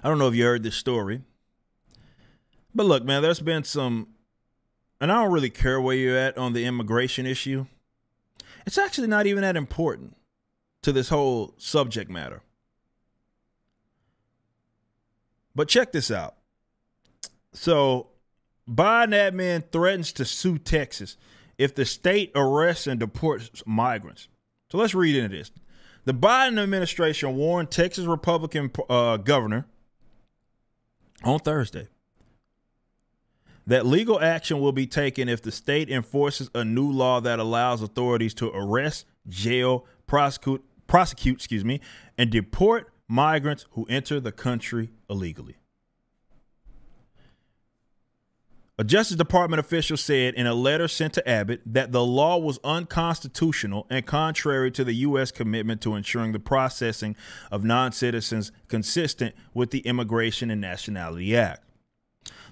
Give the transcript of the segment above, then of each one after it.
I don't know if you heard this story, but look, man, there's been some, and I don't really care where you're at on the immigration issue. It's actually not even that important to this whole subject matter. But check this out. So Biden admin threatens to sue Texas if the state arrests and deports migrants. So let's read into this. The Biden administration warned Texas Republican governor on Thursday that legal action will be taken if the state enforces a new law that allows authorities to arrest, jail, prosecute, and deport migrants who enter the country illegally. A Justice Department official said in a letter sent to Abbott that the law was unconstitutional and contrary to the U.S. commitment to ensuring the processing of non-citizens consistent with the Immigration and Nationality Act.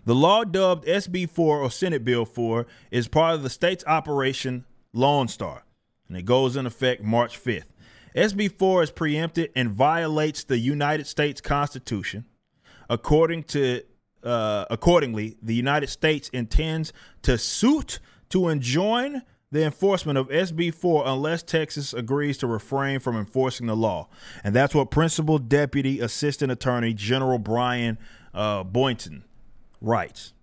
The law, dubbed SB 4 or Senate Bill 4, is part of the state's Operation Lone Star, and it goes in effect March 5th. SB 4 is preempted and violates the United States Constitution. Accordingly, the United States intends to suit to enjoin the enforcement of SB 4 unless Texas agrees to refrain from enforcing the law. And that's what Principal Deputy Assistant Attorney General Brian Boynton writes.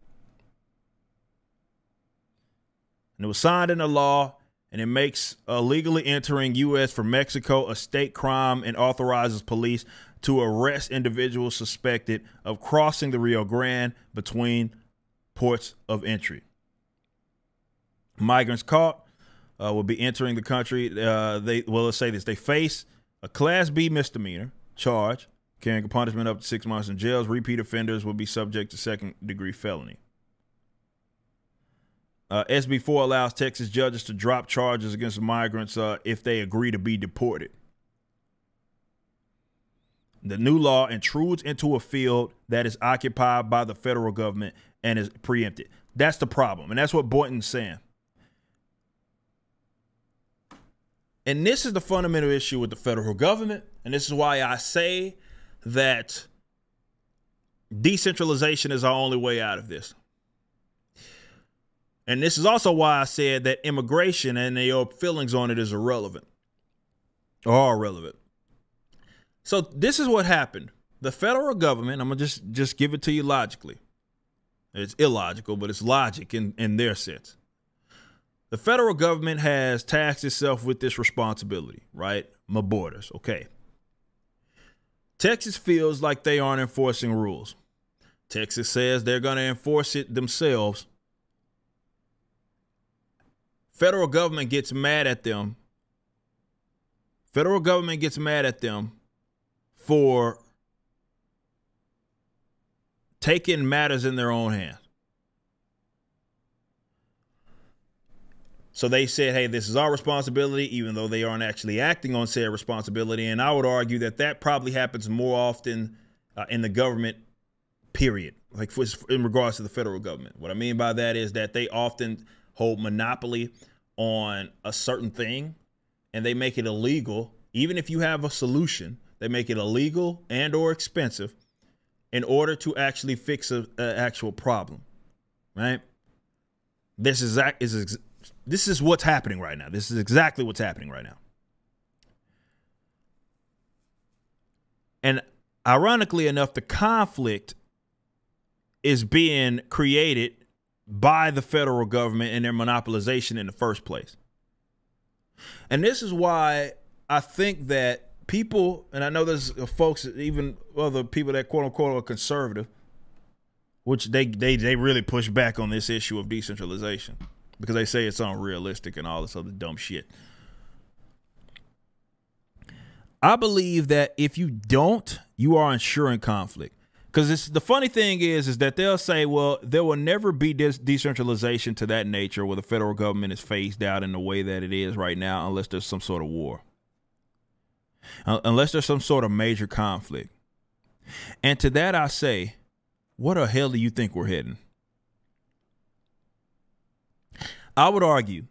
And it was signed into law, and it makes illegally entering U.S. from Mexico a state crime and authorizes police to arrest individuals suspected of crossing the Rio Grande between ports of entry. Migrants caught will be entering the country. Let's say this. They face a Class B misdemeanor charge, carrying a punishment up to 6 months in jail. Repeat offenders will be subject to second-degree felony. SB 4 allows Texas judges to drop charges against migrants if they agree to be deported. The new law intrudes into a field that is occupied by the federal government and is preempted. That's the problem, and that's what Boynton's saying. And this is the fundamental issue with the federal government, and this is why I say that decentralization is our only way out of this. And this is also why I said that immigration and your feelings on it is irrelevant, or are irrelevant. So this is what happened. The federal government, I'm going to just give it to you logically. It's illogical, but it's logic in their sense. The federal government has tasked itself with this responsibility, right? My borders, okay. Texas feels like they aren't enforcing rules. Texas says they're going to enforce it themselves. Federal government gets mad at them. Federal government gets mad at them for taking matters in their own hands. So they said, hey, this is our responsibility, even though they aren't actually acting on said responsibility. And I would argue that that probably happens more often in the government, period, like in regards to the federal government. What I mean by that is that they often hold monopoly on a certain thing, and they make it illegal. Even if you have a solution, they make it illegal and or expensive in order to actually fix an actual problem, right? This is what's happening right now. This is exactly what's happening right now. And ironically enough, the conflict is being created by the federal government and their monopolization in the first place. And this is why I think that people, and I know there's folks, even other people that quote unquote are conservative, which they really push back on this issue of decentralization because they say it's unrealistic and all this other dumb shit. I believe that if you don't, you are ensuring conflict. Because the funny thing is that they'll say, well, there will never be decentralization to that nature where the federal government is phased out in the way that it is right now unless there's some sort of war. Unless there's some sort of major conflict. And to that I say, what the hell do you think we're heading? I would argue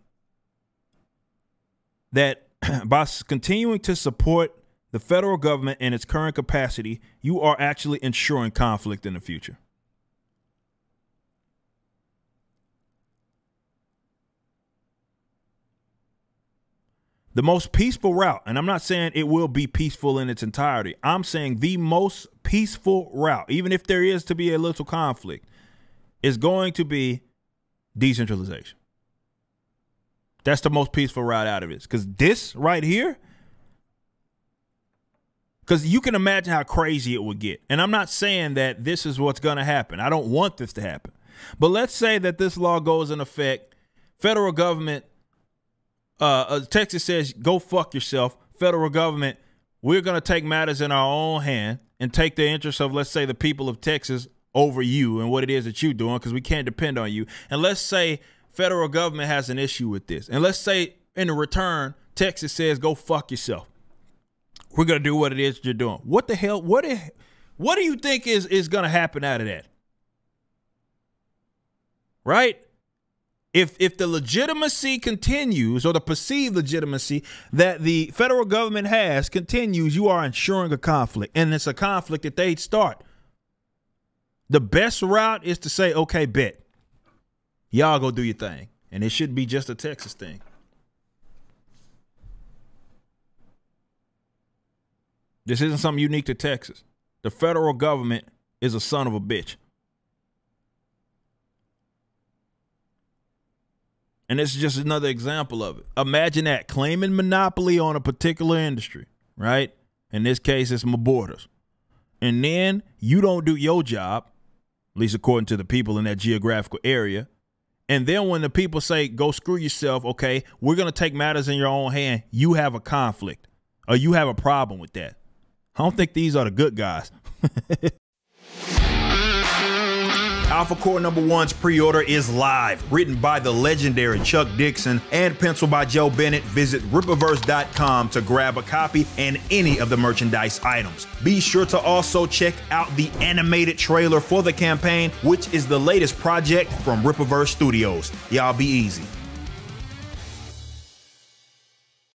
that by continuing to support the federal government in its current capacity, you are actually ensuring conflict in the future. The most peaceful route, and I'm not saying it will be peaceful in its entirety. I'm saying the most peaceful route, even if there is to be a little conflict, is going to be decentralization. That's the most peaceful route out of it. Because this right here, because you can imagine how crazy it would get. And I'm not saying that this is what's going to happen. I don't want this to happen. But let's say that this law goes in effect. Federal government, Texas says, go fuck yourself. Federal government, we're going to take matters in our own hand and take the interests of, let's say, the people of Texas over you and what it is that you're doing, because we can't depend on you. And let's say federal government has an issue with this. And let's say in the return, Texas says, go fuck yourself. We're going to do what it is you're doing. What the hell? What do you think is going to happen out of that? Right? If the legitimacy continues, or the perceived legitimacy that the federal government has continues, you are ensuring a conflict. And it's a conflict that they start. The best route is to say, okay, bet. Y'all go do your thing. And it shouldn't be just a Texas thing. This isn't something unique to Texas. The federal government is a son of a bitch. And this is just another example of it. Imagine that, claiming monopoly on a particular industry, right? In this case, it's my borders. And then you don't do your job, at least according to the people in that geographical area. And then when the people say, go screw yourself, okay, we're going to take matters in your own hand, you have a conflict or you have a problem with that. I don't think these are the good guys. Alpha Core #1's pre-order is live. Written by the legendary Chuck Dixon and penciled by Joe Bennett. Visit Rippaverse.com to grab a copy and any of the merchandise items. Be sure to also check out the animated trailer for the campaign, which is the latest project from Rippaverse Studios. Y'all be easy.